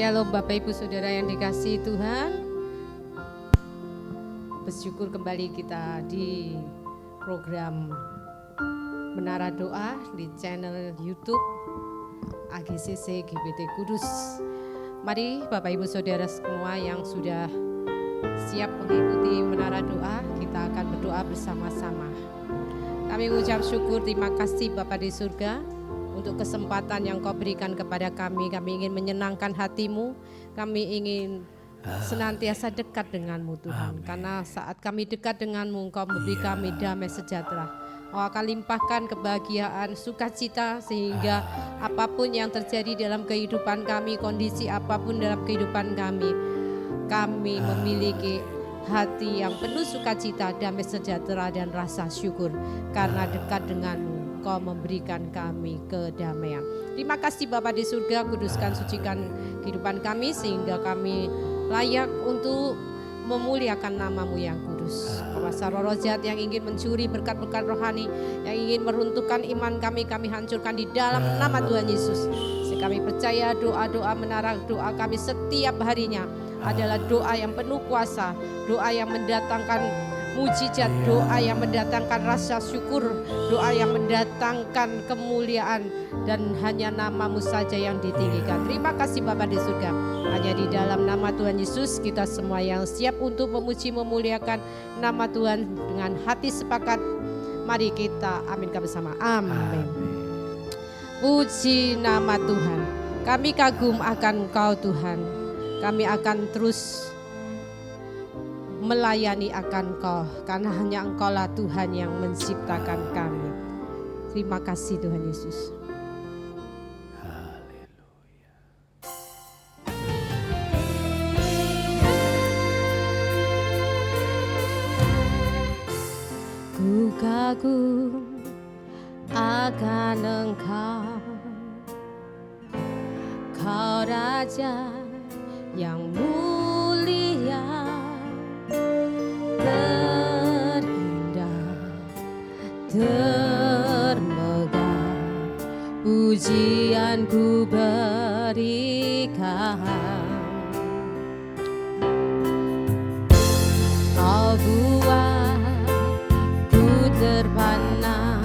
Shalom Bapak Ibu Saudara yang dikasihi Tuhan. Bersyukur kembali kita di program Menara Doa di channel YouTube AGCC GBT Kudus. Mari Bapak Ibu Saudara semua yang sudah siap mengikuti Menara Doa, kita akan berdoa bersama-sama. Kami mengucap syukur, terima kasih Bapa di surga untuk kesempatan yang Kau berikan kepada kami. Kami ingin menyenangkan hati-Mu, kami ingin senantiasa dekat dengan-Mu Tuhan. Amin. Karena saat kami dekat dengan-Mu, Engkau memberi kami damai sejahtera. Kau akan limpahkan kebahagiaan, sukacita, sehingga apapun yang terjadi dalam kehidupan kami, kondisi apapun dalam kehidupan kami memiliki hati yang penuh sukacita, damai sejahtera dan rasa syukur. Karena dekat dengan-Mu, Kau memberikan kami kedamaian. Terima kasih Bapa di surga, kuduskan, sucikan kehidupan kami sehingga kami layak untuk memuliakan nama-Mu yang kudus. Kuasa roh jahat yang ingin mencuri berkat-berkat rohani, yang ingin meruntuhkan iman kami hancurkan di dalam nama Tuhan Yesus. Sehingga kami percaya doa-doa menara doa kami setiap harinya adalah doa yang penuh kuasa, doa yang mendatangkan mujizat, doa yang mendatangkan rasa syukur, doa yang mendatangkan kemuliaan, dan hanya nama-Mu saja yang ditinggikan. Terima kasih Bapa di surga. Hanya di dalam nama Tuhan Yesus kita semua yang siap untuk memuji memuliakan nama Tuhan dengan hati sepakat. Mari kita aminkan bersama. Amin. Puji nama Tuhan. Kami kagum akan Engkau Tuhan. Kami akan terus melayani akan Engkau, karena hanya Engkaulah Tuhan yang menciptakan kami. Terima kasih Tuhan Yesus. Haleluya. Ku kagum akan Engkau, Kau Raja yang mulia, terindah, termegah, pujian ku berikan. Kau buat ku terpana,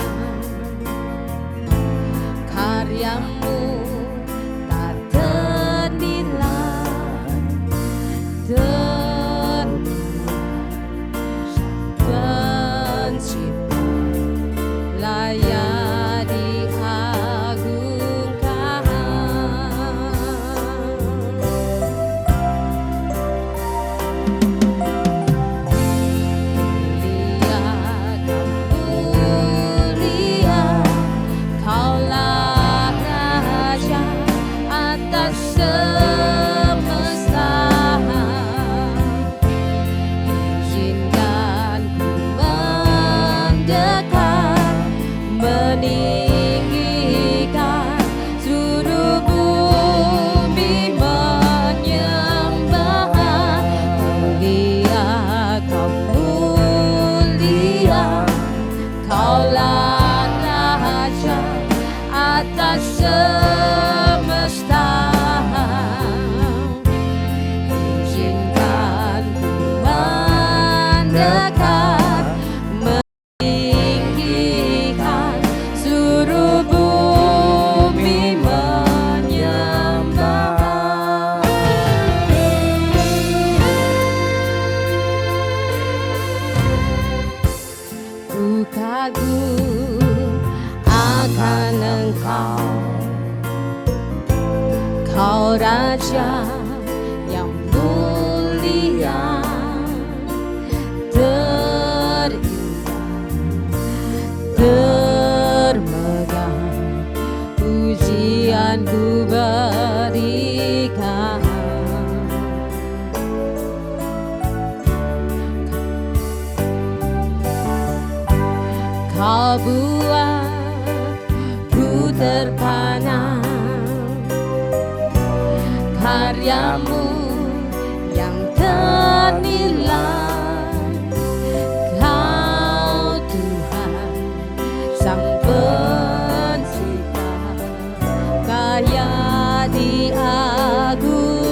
karya-Mu tak ternilai, pencipta layak diagungkan. Mulia, Kaulah Raja atas semesta. Izinkan ku mendekat, meninggikan seluruh bumi menyembah. Mulia, Kau mulia, Kaulah Raja atas semesta. Izinkan ku mendekat, meninggikan seluruh bumi menyembah. Ku kagum akan Engkau, Kau Raja yang mulia, terindah, termegah, pujian ku berikan. Kau buat ku terpana, karya-Mu yang ternilai. Kau Tuhan Sang Pencipta, kaya diagungkan.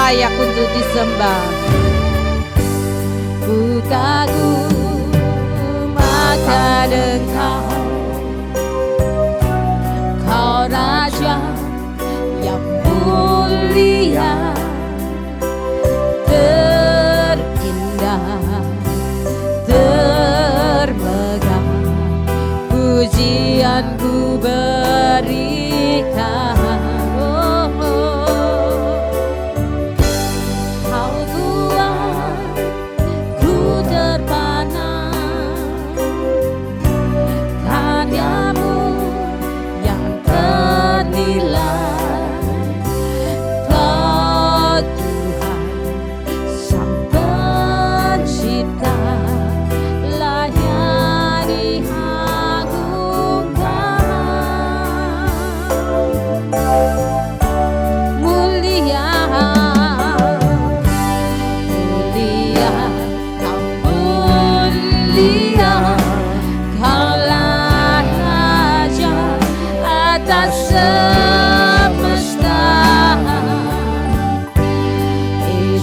layak untuk disembah. Ku kagum akan Engkau, Kau Raja yang mulia, terindah, termegah, pujianku berikan.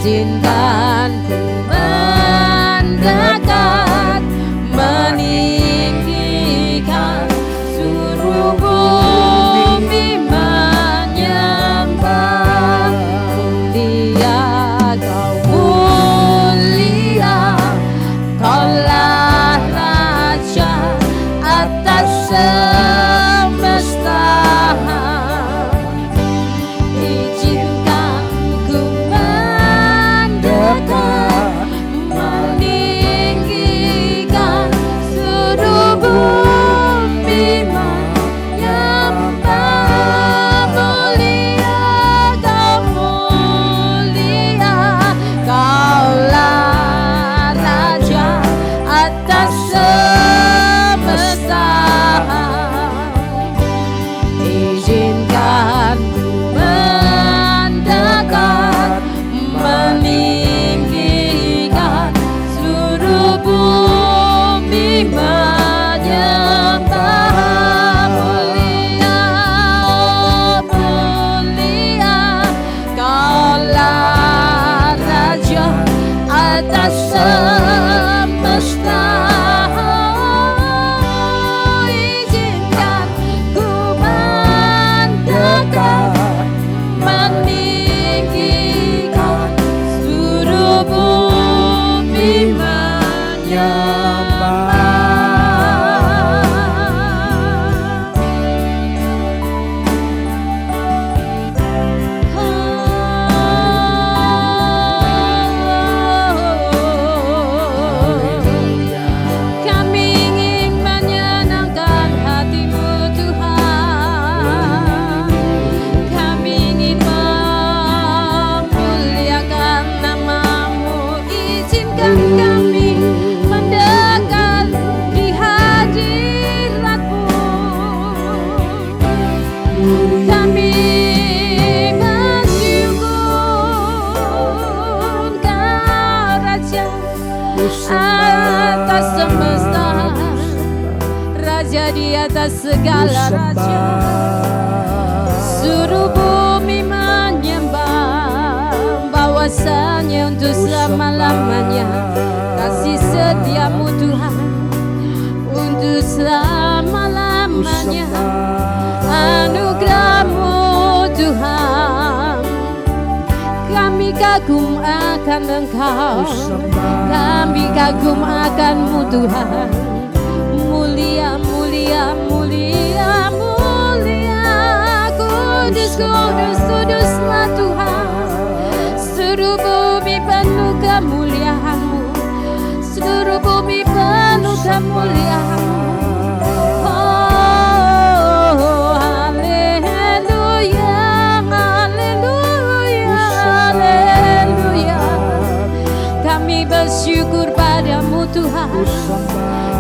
Izinkan ku mendekat, meninggikan seluruh bumi menyembah. Mulia Kau, mulia Kaulah Raja atas semesta. Atas semesta, Raja di atas segala raja, seluruh bumi menyembah, bahwasanya untuk selama-lamanya kasih setiamu Tuhan, untuk selama-lamanya anugerahmu Tuhan. Kami kagum akan Engkau, kami kagum akan-Mu Tuhan. Mulia, mulia, mulia, mulia, kudus, kudus, kuduslah Tuhan. Seluruh bumi penuh kemuliaan-Mu, seluruh bumi penuh kemuliaan-Mu. Oh, haleluya, haleluya, haleluya. Kami bersyukur padamu Tuhan,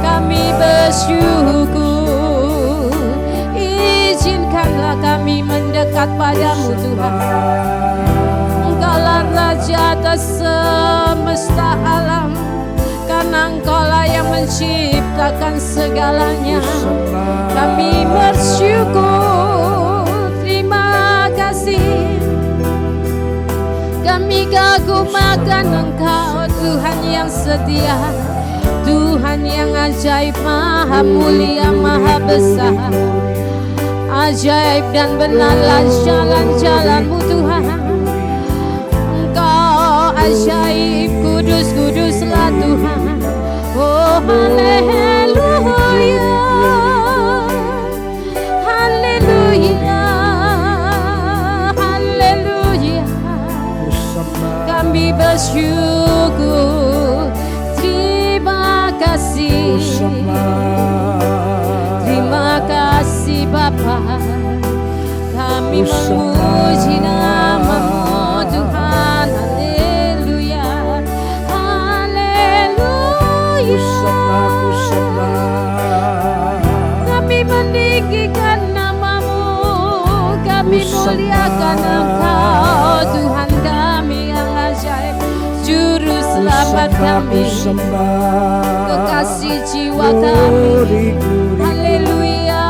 kami bersyukur. Izinkanlah kami mendekat padamu Tuhan. Engkaulah Raja atas semesta alam, karena Engkaulah yang menciptakan segalanya. Kami bersyukur, terima kasih kami kagumkan Engkau, Tuhan yang setia, Tuhan yang ajaib, maha mulia, maha besar. Ajaib dan benarlah jalan-jalan-Mu Tuhan. Engkau ajaib, kudus-kuduslah Tuhan. Oh haleluya, haleluya, haleluya. Kami bersyukur, terima kasih, terima kasih Bapa. Kami memuji nama-Mu Tuhan. Haleluya, haleluya. Kami meninggikan nama-Mu, kami muliakan Engkau, Tuhan kami yang ajaib, juru selamat kami, kekasih jiwa kami. Haleluya.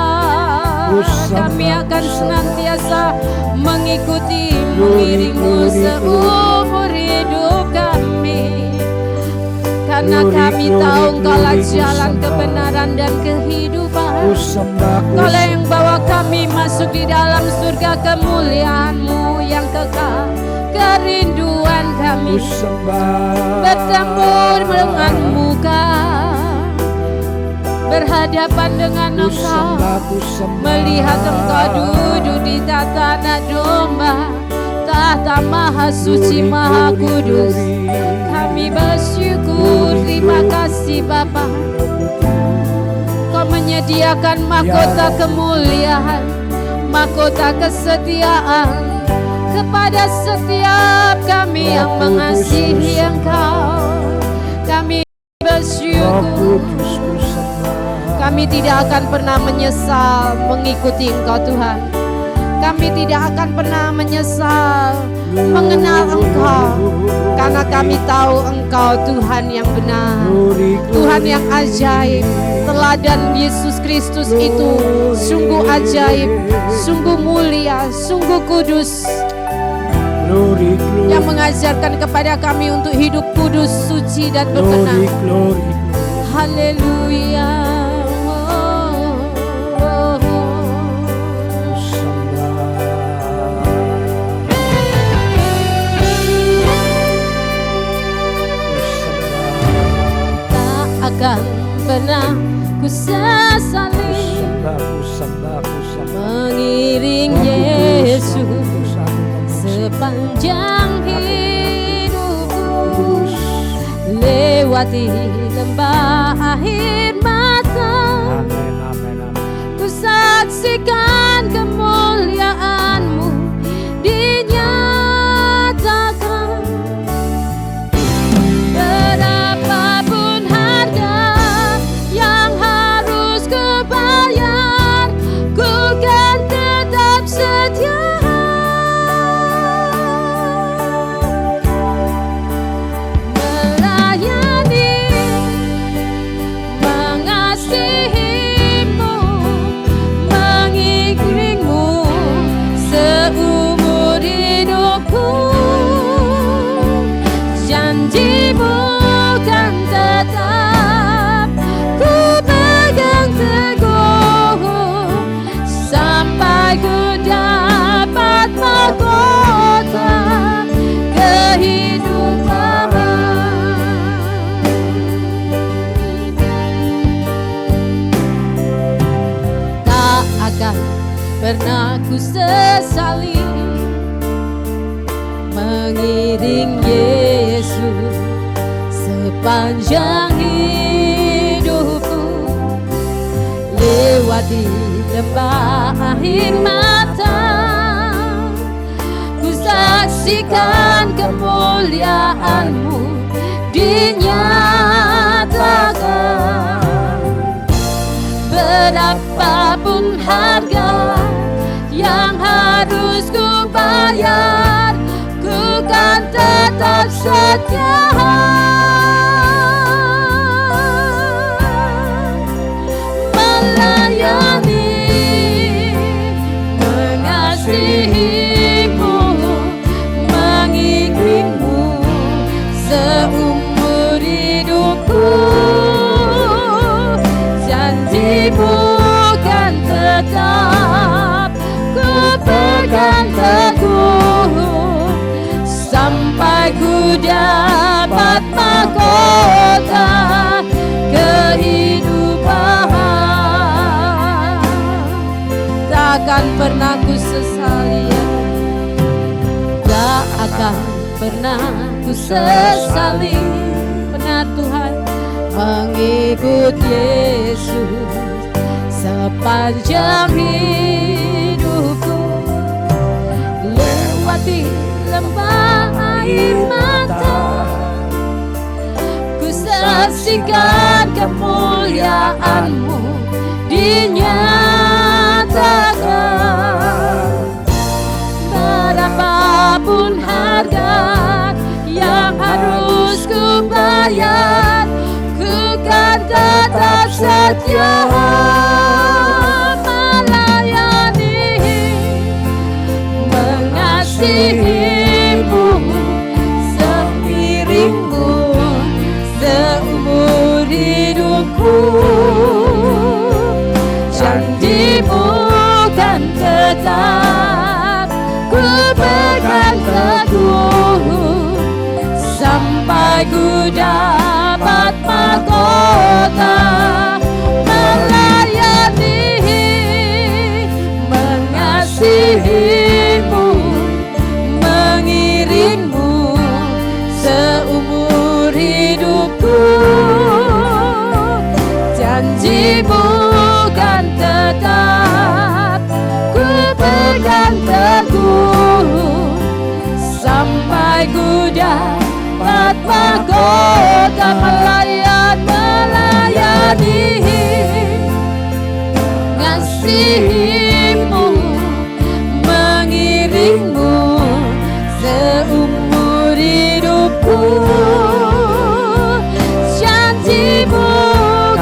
Kami akan senantiasa mengikuti, mengiring-Mu seumur hidup kami. Karena kami tahu Engkaulah jalan kebenaran dan kehidupan. Engkaulah yang bawa kami masuk di dalam surga kemuliaan-Mu yang kekal. Kerinduan kami bertemu dengan muka, berhadapan dengan Engkau, melihat Engkau duduk di tanah domba, tahta maha suci, maha kudus. Kami bersyukur, terima kasih Bapa. Kau menyediakan mahkota kemuliaan, mahkota kesetiaan kepada setiap kami yang mengasihi Engkau. Kami bersyukur, kami tidak akan pernah menyesal mengikuti Engkau Tuhan. Kami tidak akan pernah menyesal mengenal Engkau, karena kami tahu Engkau Tuhan yang benar, Tuhan yang ajaib. Teladan Yesus Kristus itu sungguh ajaib, sungguh mulia, sungguh kudus, yang mengajarkan kepada kami untuk hidup kudus, suci dan berkenan. Haleluya. Akan pernah ku sesali mengiring Yesus sepanjang hidupku, lewati lembah air mata. Ku saksikan kemuliaan-Mu dinyatakan. Berapapun harga yang harus kubayar, ku kan tetap setia melayani, mengasihi-Mu, mengiring-Mu seumur hidupku. Janji-Mu kan tetap ku pegang teguh, sampai ku dapat mahkota kehidupan. Tak akan pernah ku sesali mengiring Yesus sepanjang hidupku, lewati lembah air mata. Ku saksikan kemuliaan-Mu dinyatakan. Berapapun harga yang harus ku bayar, ku kan tetap setia melayani, mengasihi-Mu, mengikuti mahkota kehidupan. Takkan pernah ku sesali, tak akan pernah ku sesali. Benar Tuhan, mengikut Yesus sepanjang hidupku. Lewati lembah air mata, ku saksikan kemuliaan-Mu dinyatakan. Berapapun harga yang harus ku bayar, ku kan tetap setia melayani, mengasihi-Mu, seiring-Mu seumur hidupku. Janji-Mu kan tetap ku pegang teguh, sampai ku dapat mahkota melayani, mengasihi-Mu, mengiring-Mu seumur hidupku. Janji-Mu kan tetap ku pegang teguh, sampai ku dapat mahkota melayani, ngasihi-Mu, mengiring-Mu seumur hidupku. Janji-Mu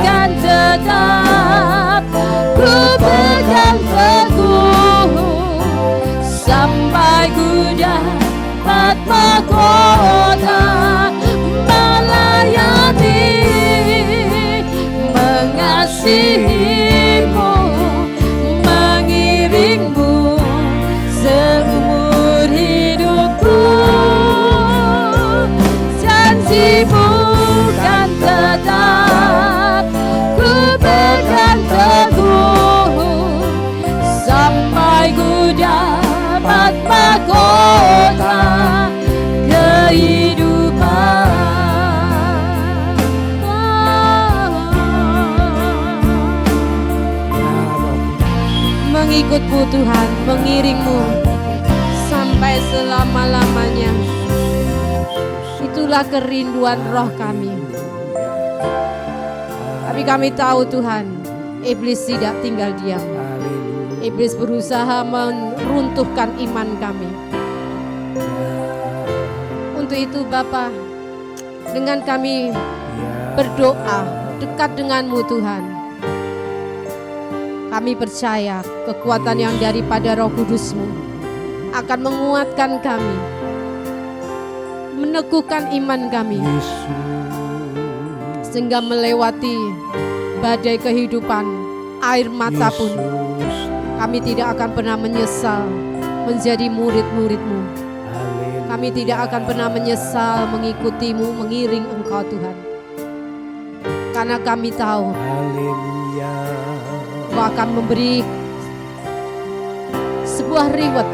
kan tetap ku pegang teguh, sampai ku dapat mahkota melayani, mengasihi-Mu, mengiring-Mu seumur hidupku. Janji-Mu kan tetap ku pegang teguh, sampai ku dapat mahkota kehidupan. Mengikut-Mu Tuhan, mengiring-Mu sampai selama-lamanya. Itulah kerinduan roh kami. Tapi kami tahu Tuhan, iblis tidak tinggal diam. Iblis berusaha meruntuhkan iman kami. Untuk itu Bapa, dengan kami berdoa dekat dengan-Mu Tuhan, kami percaya kekuatan yang daripada Roh Kudus-Mu akan menguatkan kami, meneguhkan iman kami, sehingga melewati badai kehidupan, air mata pun kami tidak akan pernah menyesal menjadi murid-murid-Mu. Kami tidak akan pernah menyesal mengikuti-Mu, mengiring Engkau Tuhan. Karena kami tahu Engkau akan memberi sebuah reward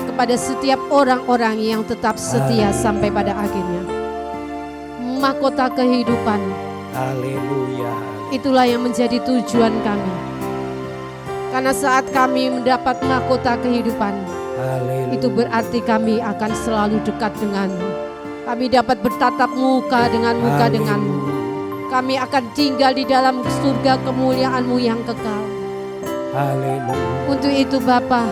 kepada setiap orang-orang yang tetap setia sampai pada akhirnya. Mahkota kehidupan. Itulah yang menjadi tujuan kami. Karena saat kami mendapat mahkota kehidupan, itu berarti kami akan selalu dekat dengan-Mu. Kami dapat bertatap muka dengan muka dengan-Mu. Kami akan tinggal di dalam surga kemuliaan-Mu yang kekal. Untuk itu Bapa,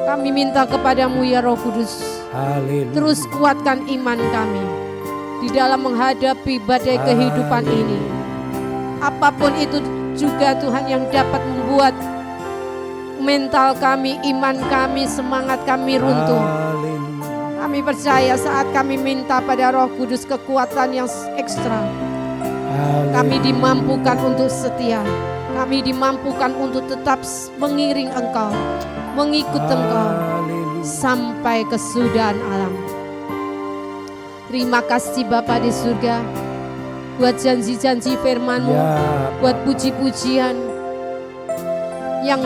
kami minta kepadamu ya Roh Kudus, terus kuatkan iman kami di dalam menghadapi badai kehidupan ini. Apapun itu juga Tuhan yang dapat membuat mental kami, iman kami, semangat kami runtuh. Kami percaya saat kami minta pada Roh Kudus kekuatan yang ekstra, kami dimampukan untuk setia. Kami dimampukan untuk tetap mengiring Engkau, mengikut Engkau sampai kesudahan alam. Terima kasih Bapa di surga, buat janji-janji firman-Mu, buat puji-pujian yang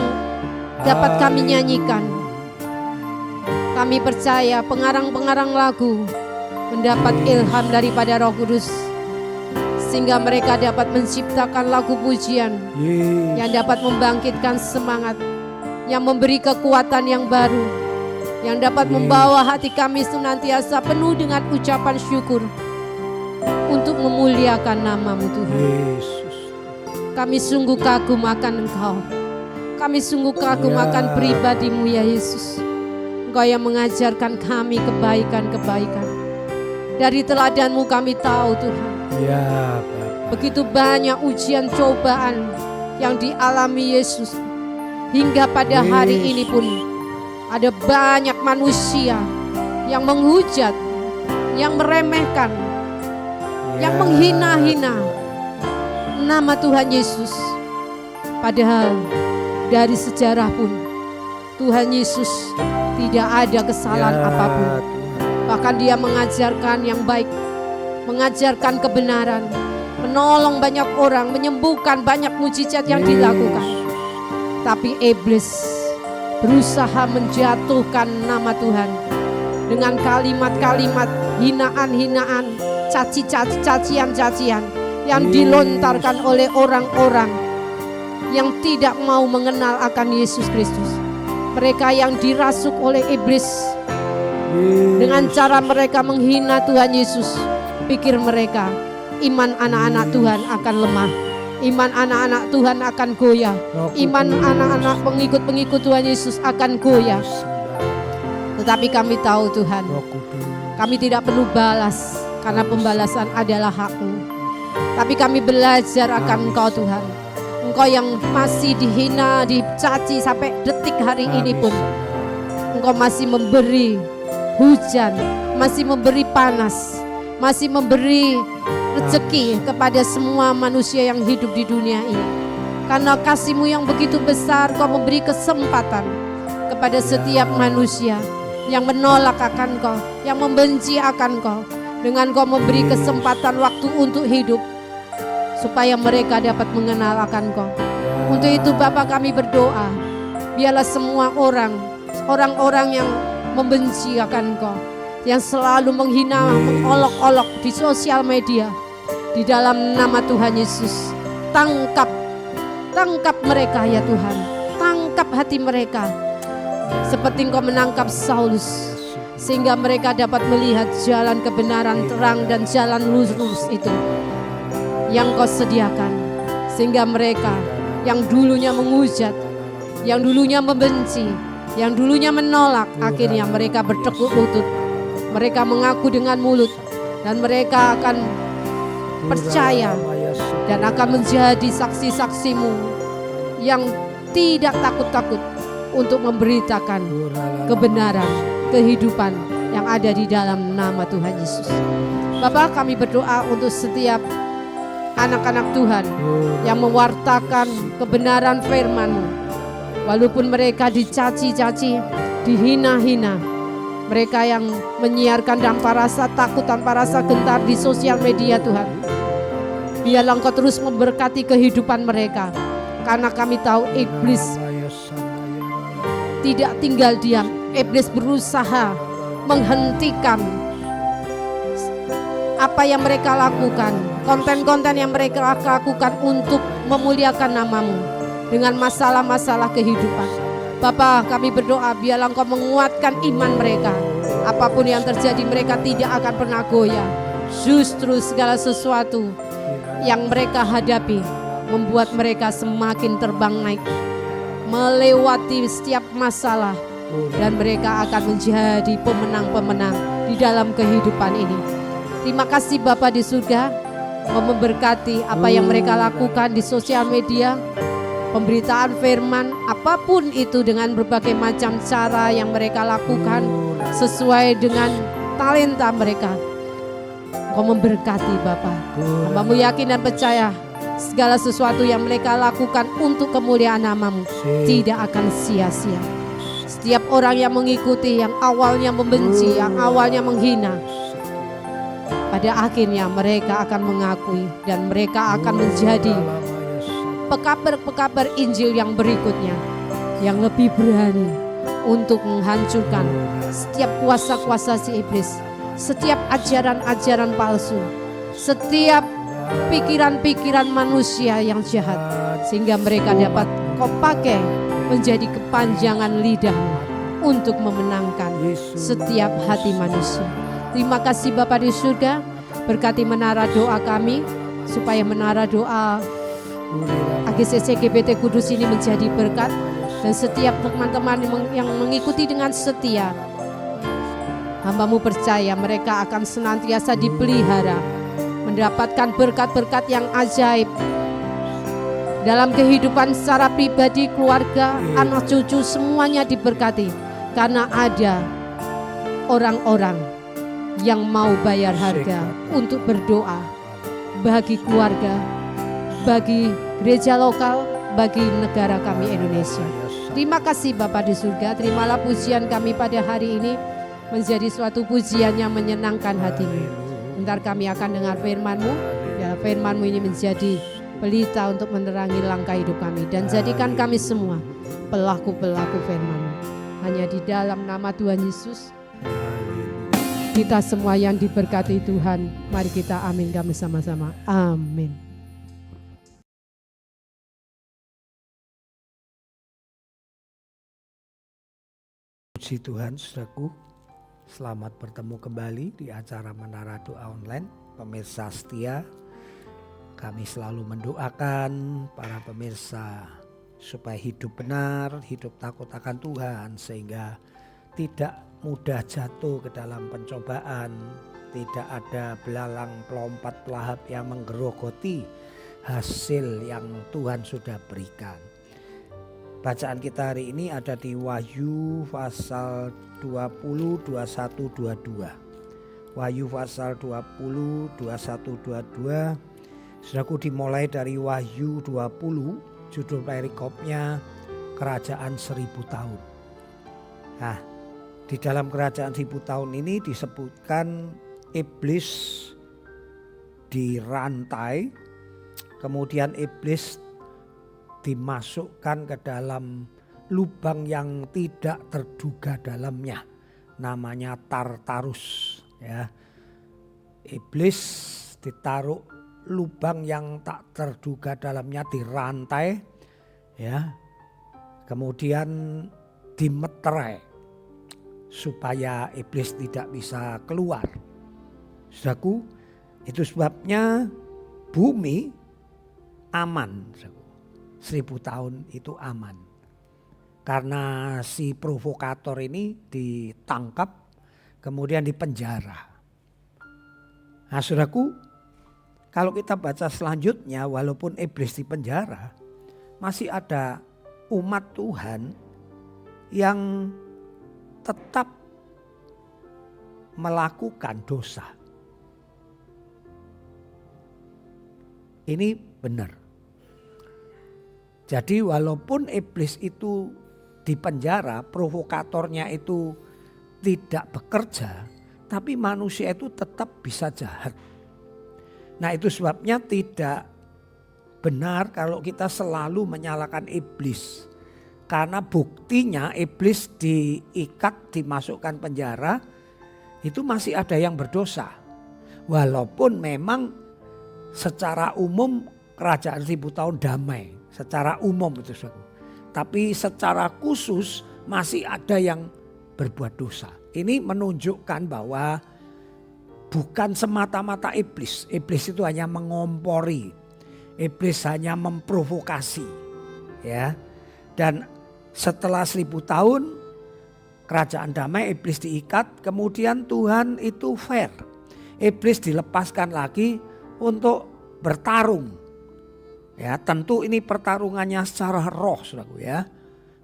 dapat kami nyanyikan. Kami percaya pengarang-pengarang lagu mendapat ilham daripada Roh Kudus, sehingga mereka dapat menciptakan lagu pujian yang dapat membangkitkan semangat, yang memberi kekuatan yang baru, yang dapat membawa hati kami senantiasa penuh dengan ucapan syukur untuk memuliakan nama-Mu Tuhan. Kami sungguh kagum akan Engkau. Kami sungguh kagum akan pribadi-Mu ya Yesus. Engkau yang mengajarkan kami kebaikan-kebaikan. Dari teladan-Mu kami tahu Tuhan, begitu banyak ujian cobaan yang dialami Yesus. Hingga pada hari ini pun ada banyak manusia yang menghujat, yang meremehkan, yang menghina-hina nama Tuhan Yesus. Padahal dari sejarah pun Tuhan Yesus tidak ada kesalahan apapun. Bahkan Dia mengajarkan yang baik, mengajarkan kebenaran, menolong banyak orang, menyembuhkan banyak mujizat yang dilakukan. Tapi iblis berusaha menjatuhkan nama Tuhan dengan kalimat-kalimat hinaan-hinaan, cacian-cacian yang dilontarkan oleh orang-orang yang tidak mau mengenal akan Yesus Kristus. Mereka yang dirasuk oleh iblis dengan cara mereka menghina Tuhan Yesus. Pikir mereka iman anak-anak Tuhan akan lemah, iman anak-anak Tuhan akan goyah, iman anak-anak pengikut-pengikut Tuhan Yesus akan goyah. Tetapi kami tahu Tuhan, kami tidak perlu balas, karena pembalasan adalah hak-Mu. Tapi kami belajar akan Engkau Tuhan, Engkau yang masih dihina, dicaci sampai detik hari ini pun Engkau masih memberi hujan, masih memberi panas, masih memberi rezeki kepada semua manusia yang hidup di dunia ini. Karena kasih-Mu yang begitu besar, Kau memberi kesempatan kepada setiap manusia yang menolak akan Kau, yang membenci akan Kau. Dengan Kau memberi kesempatan waktu untuk hidup, supaya mereka dapat mengenal akan Kau. Untuk itu Bapa kami berdoa, biarlah semua orang-orang yang membenci akan Kau, yang selalu menghina, mengolok-olok di sosial media, di dalam nama Tuhan Yesus, tangkap mereka ya Tuhan, tangkap hati mereka, seperti Engkau menangkap Saulus, sehingga mereka dapat melihat jalan kebenaran terang dan jalan lurus itu yang Kau sediakan, sehingga mereka yang dulunya menghujat, yang dulunya membenci, yang dulunya menolak, akhirnya mereka bertekuk lutut, mereka mengaku dengan mulut, dan mereka akan percaya dan akan menjadi saksi-saksi-Mu yang tidak takut-takut untuk memberitakan kebenaran, kehidupan yang ada di dalam nama Tuhan Yesus. Bapa, kami berdoa untuk setiap anak-anak Tuhan yang mewartakan kebenaran firman-Mu, walaupun mereka dicaci-caci, dihina-hina, mereka yang menyiarkan tanpa rasa takut, tanpa rasa gentar di sosial media Tuhan, biarlah Engkau terus memberkati kehidupan mereka, karena kami tahu iblis tidak tinggal diam. Iblis berusaha menghentikan apa yang mereka lakukan, konten-konten yang mereka lakukan untuk memuliakan nama-Mu dengan masalah-masalah kehidupan. Bapa, kami berdoa biarlah Engkau menguatkan iman mereka. Apapun yang terjadi, mereka tidak akan pernah goyah. Justru segala sesuatu yang mereka hadapi membuat mereka semakin terbang naik, melewati setiap masalah, dan mereka akan menjadi pemenang-pemenang di dalam kehidupan ini. Terima kasih Bapa di surga, memberkati apa yang mereka lakukan di sosial media, pemberitaan firman, apapun itu dengan berbagai macam cara yang mereka lakukan sesuai dengan talenta mereka. Engkau memberkati Bapa. Hamba-Mu yakin dan percaya segala sesuatu yang mereka lakukan untuk kemuliaan nama-Mu tidak akan sia-sia. Setiap orang yang mengikuti, yang awalnya membenci, yang awalnya menghina, pada akhirnya mereka akan mengakui dan mereka akan menjadi pekabar-pekabar Injil yang berikutnya, yang lebih berani untuk menghancurkan setiap kuasa-kuasa si iblis, setiap ajaran-ajaran palsu, setiap pikiran-pikiran manusia yang jahat, sehingga mereka dapat kau pakai menjadi kepanjangan lidahmu untuk memenangkan setiap hati manusia. Terima kasih Bapa di surga, berkati menara doa kami, supaya menara doa AGCC GBT Kudus ini menjadi berkat, dan setiap teman-teman yang mengikuti dengan setia. Hamba-Mu percaya mereka akan senantiasa dipelihara, mendapatkan berkat-berkat yang ajaib dalam kehidupan secara pribadi, keluarga, anak cucu, semuanya diberkati. Karena ada orang-orang yang mau bayar harga untuk berdoa bagi keluarga, bagi gereja lokal, bagi negara kami Indonesia. Terima kasih Bapa di surga, terimalah pujian kami pada hari ini menjadi suatu pujian yang menyenangkan hati-Mu. Bentar kami akan dengar firman-Mu, ya firman-Mu ini menjadi pelita untuk menerangi langkah hidup kami, dan jadikan kami semua pelaku-pelaku firman-Mu. Hanya di dalam nama Tuhan Yesus kita semua yang diberkati Tuhan, mari kita aminkan bersama-sama. Amin. Puji Tuhan, saudaraku, selamat bertemu kembali di acara Menara Doa Online. Pemirsa setia, kami selalu mendoakan para pemirsa supaya hidup benar, hidup takut akan Tuhan, sehingga tidak mudah jatuh ke dalam pencobaan, tidak ada belalang pelompat pelahap yang menggerogoti hasil yang Tuhan sudah berikan. Bacaan kita hari ini ada di Wahyu pasal 20, 21, 22. Wahyu pasal 20, 21, 22. Saudaraku, dimulai dari Wahyu 20, judul perikopnya Kerajaan 1000 tahun. Nah, di dalam kerajaan 1000 tahun ini disebutkan iblis dirantai, kemudian iblis dimasukkan ke dalam lubang yang tidak terduga dalamnya, namanya Tartarus. Ya, iblis ditaruh lubang yang tak terduga dalamnya, dirantai, ya, kemudian dimeterai supaya iblis tidak bisa keluar. Saudaraku, itu sebabnya bumi aman. 1000 tahun itu aman. Karena si provokator ini ditangkap, kemudian dipenjara. Nah saudaraku, kalau kita baca selanjutnya, walaupun iblis dipenjara, masih ada umat Tuhan yang tetap melakukan dosa. Ini benar. Jadi walaupun iblis itu dipenjara, provokatornya itu tidak bekerja, tapi manusia itu tetap bisa jahat. Nah itu sebabnya tidak benar kalau kita selalu menyalahkan iblis. Karena buktinya iblis diikat, dimasukkan penjara, itu masih ada yang berdosa. Walaupun memang secara umum kerajaan 1000 tahun damai, secara umum itu. Tapi secara khusus masih ada yang berbuat dosa. Ini menunjukkan bahwa bukan semata-mata iblis. Iblis itu hanya mengompori. Iblis hanya memprovokasi. Ya. Dan setelah 1000 tahun kerajaan damai, iblis diikat, kemudian Tuhan itu fair. Iblis dilepaskan lagi untuk bertarung. Ya, tentu ini pertarungannya secara roh, saudaraku ya.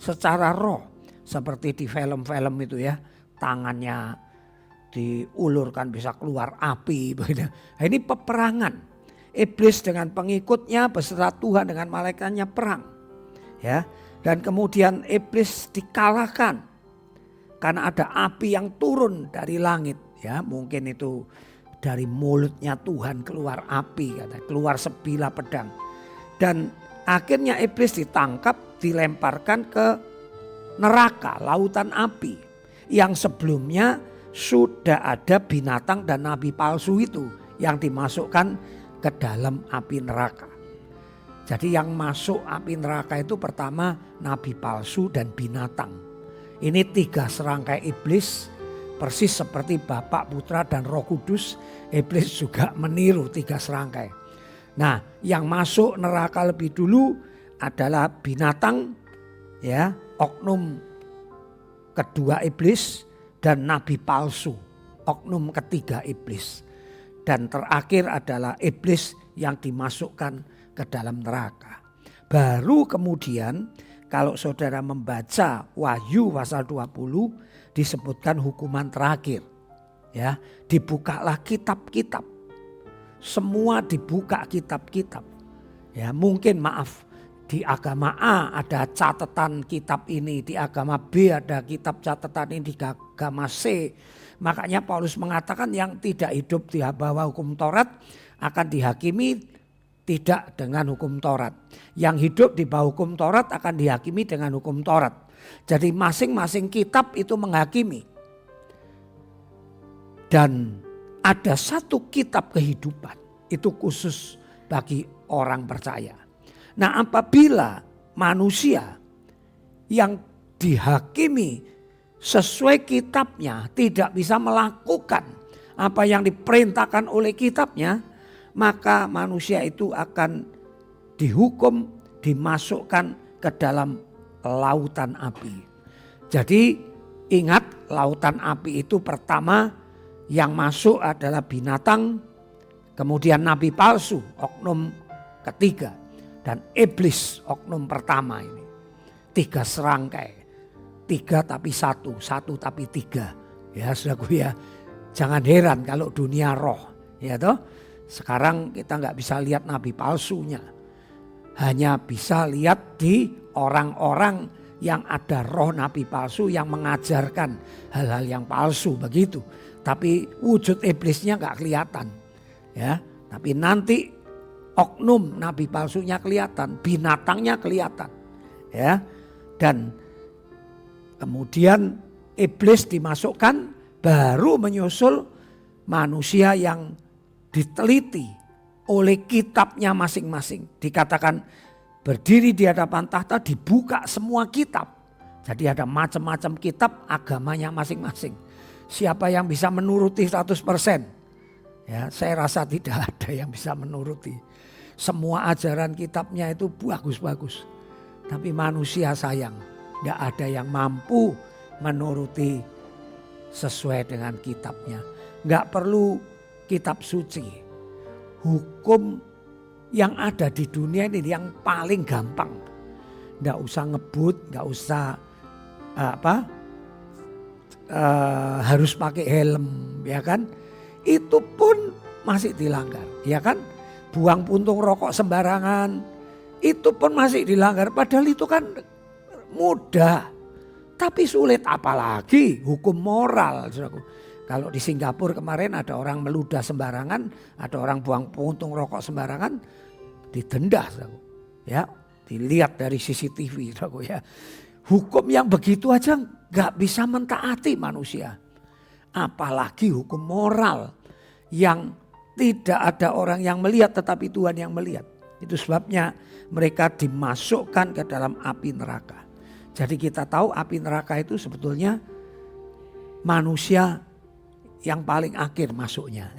Secara roh, seperti di film-film itu ya, tangannya diulurkan bisa keluar api begitu. Nah, ini peperangan. Iblis dengan pengikutnya beserta Tuhan dengan malaikatnya perang. Ya. Dan kemudian iblis dikalahkan karena ada api yang turun dari langit. Ya, mungkin itu dari mulutnya Tuhan keluar api, kata, keluar sebilah pedang. Dan akhirnya iblis ditangkap, dilemparkan ke neraka, lautan api. Yang sebelumnya sudah ada binatang dan nabi palsu itu yang dimasukkan ke dalam api neraka. Jadi yang masuk api neraka itu pertama nabi palsu dan binatang. Ini 3 serangkai iblis, persis seperti Bapa, Putra dan Roh Kudus. Iblis juga meniru 3 serangkai. Nah, yang masuk neraka lebih dulu adalah binatang, ya, oknum kedua iblis, dan nabi palsu, oknum ketiga iblis. Dan terakhir adalah iblis yang dimasukkan ke dalam neraka. Baru kemudian kalau saudara membaca Wahyu pasal 20 disebutkan hukuman terakhir. Ya, dibukalah kitab-kitab. Semua dibuka kitab-kitab. Ya, mungkin maaf, di agama A ada catatan kitab ini, di agama B ada kitab catatan ini, di agama C. Makanya Paulus mengatakan yang tidak hidup di bawah hukum Taurat akan dihakimi tidak dengan hukum Taurat. Yang hidup di bawah hukum Taurat akan dihakimi dengan hukum Taurat. Jadi masing-masing kitab itu menghakimi. Dan ada satu kitab kehidupan, itu khusus bagi orang percaya. Nah, apabila manusia yang dihakimi sesuai kitabnya tidak bisa melakukan apa yang diperintahkan oleh kitabnya, maka manusia itu akan dihukum, dimasukkan ke dalam lautan api. Jadi ingat, lautan api itu pertama yang masuk adalah binatang, kemudian nabi palsu, oknum ketiga, dan iblis, oknum pertama ini. 3 serangkai, 3 tapi 1, 1 tapi 3. Ya saudaraku ya, jangan heran kalau dunia roh, ya toh. Sekarang kita nggak bisa lihat nabi palsunya. Hanya bisa lihat di orang-orang yang ada roh nabi palsu yang mengajarkan hal-hal yang palsu begitu. Tapi wujud iblisnya nggak kelihatan. Ya, tapi nanti oknum nabi palsunya kelihatan, binatangnya kelihatan. Ya, dan kemudian iblis dimasukkan, baru menyusul manusia yang diteliti oleh kitabnya masing-masing. Dikatakan berdiri di hadapan tahta, dibuka semua kitab. Jadi ada macam-macam kitab agamanya masing-masing. Siapa yang bisa menuruti 100%? Ya, saya rasa tidak ada yang bisa menuruti. Semua ajaran kitabnya itu bagus-bagus. Tapi manusia sayang, tidak ada yang mampu menuruti sesuai dengan kitabnya. Nggak perlu kitab suci. Hukum yang ada di dunia ini yang paling gampang. Nggak usah ngebut, nggak usah harus pakai helm, ya kan? Itu pun masih dilanggar, ya kan? Buang puntung rokok sembarangan, itu pun masih dilanggar. Padahal itu kan mudah, tapi sulit, apalagi hukum moral. Kalau di Singapura kemarin ada orang meludah sembarangan, ada orang buang puntung rokok sembarangan, didenda, ya, dilihat dari CCTV, ya. Hukum yang begitu aja nggak bisa mentaati manusia, apalagi hukum moral yang tidak ada orang yang melihat tetapi Tuhan yang melihat. Itu sebabnya mereka dimasukkan ke dalam api neraka. Jadi kita tahu api neraka itu sebetulnya manusia yang paling akhir masuknya.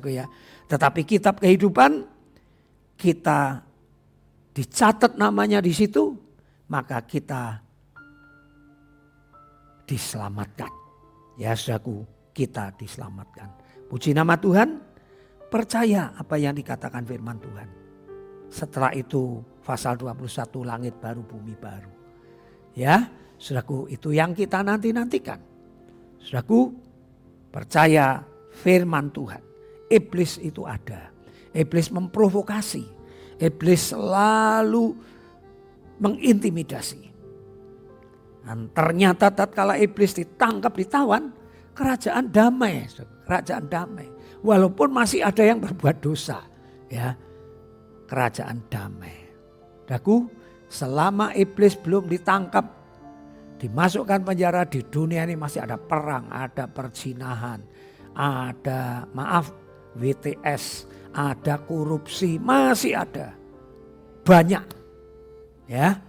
Ya. Tetapi kitab kehidupan kita dicatat namanya di situ, maka kita diselamatkan. Ya saudaraku, kita diselamatkan. Puji nama Tuhan, percaya apa yang dikatakan firman Tuhan. Setelah itu pasal 21 langit baru bumi baru. Ya saudaraku, itu yang kita nanti-nantikan. Saudaraku, percaya firman Tuhan. Iblis itu ada. Iblis memprovokasi. Iblis selalu mengintimidasi. Dan ternyata tatkala iblis ditangkap, ditawan, kerajaan damai. Kerajaan damai. Walaupun masih ada yang berbuat dosa. Ya, kerajaan damai. Saudaraku, selama iblis belum ditangkap, dimasukkan penjara, di dunia ini masih ada perang, ada perzinahan, ada WTS, ada korupsi, masih ada. Banyak. Ya.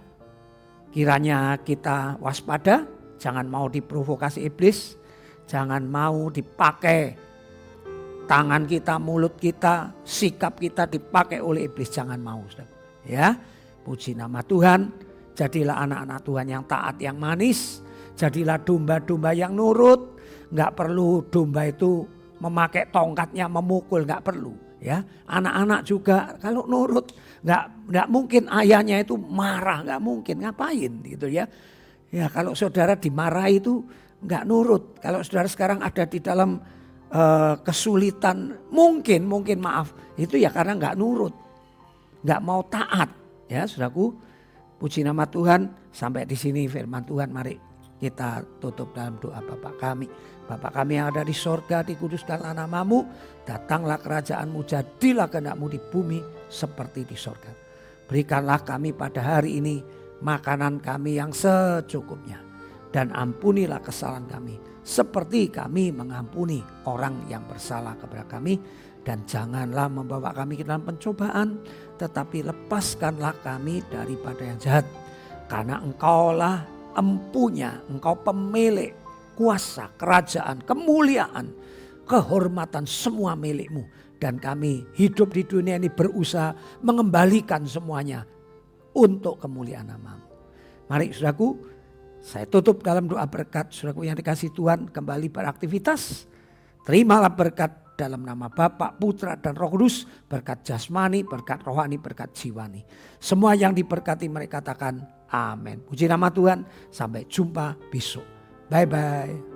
Kiranya kita waspada, jangan mau diprovokasi iblis, jangan mau dipakai tangan kita, mulut kita, sikap kita dipakai oleh iblis, jangan mau. Ya, puji nama Tuhan. Jadilah anak-anak Tuhan yang taat, yang manis. Jadilah domba-domba yang nurut. Nggak perlu domba itu memakai tongkatnya memukul, nggak perlu. Ya, anak-anak juga kalau nurut, nggak mungkin ayahnya itu marah, nggak mungkin, ngapain gitu ya. Ya kalau saudara dimarahi itu nggak nurut. Kalau saudara sekarang ada di dalam kesulitan, mungkin maaf, itu ya karena nggak nurut, nggak mau taat. Ya saudaraku, puji nama Tuhan. Sampai di sini firman Tuhan, mari kita tutup dalam doa. Bapa kami yang ada di sorga, dikuduskanlah namamu, datanglah kerajaanmu, jadilah kehendakmu di bumi seperti di sorga. Berikanlah kami pada hari ini makanan kami yang secukupnya, dan ampunilah kesalahan kami seperti kami mengampuni orang yang bersalah kepada kami. Dan janganlah membawa kami ke dalam pencobaan, tetapi lepaskanlah kami daripada yang jahat. Karena engkaulah empunya, engkau pemilik kuasa, kerajaan, kemuliaan, kehormatan semua milikmu. Dan kami hidup di dunia ini berusaha mengembalikan semuanya untuk kemuliaan namamu. Mari saudaraku, saya tutup dalam doa berkat. Saudaraku yang dikasih Tuhan, kembali beraktivitas. Terimalah berkat dalam nama Bapa, Putra dan Roh Kudus. Berkat jasmani, berkat rohani, berkat jiwani. Semua yang diberkati mereka katakan amin. Puji nama Tuhan, sampai jumpa besok. Bye-bye.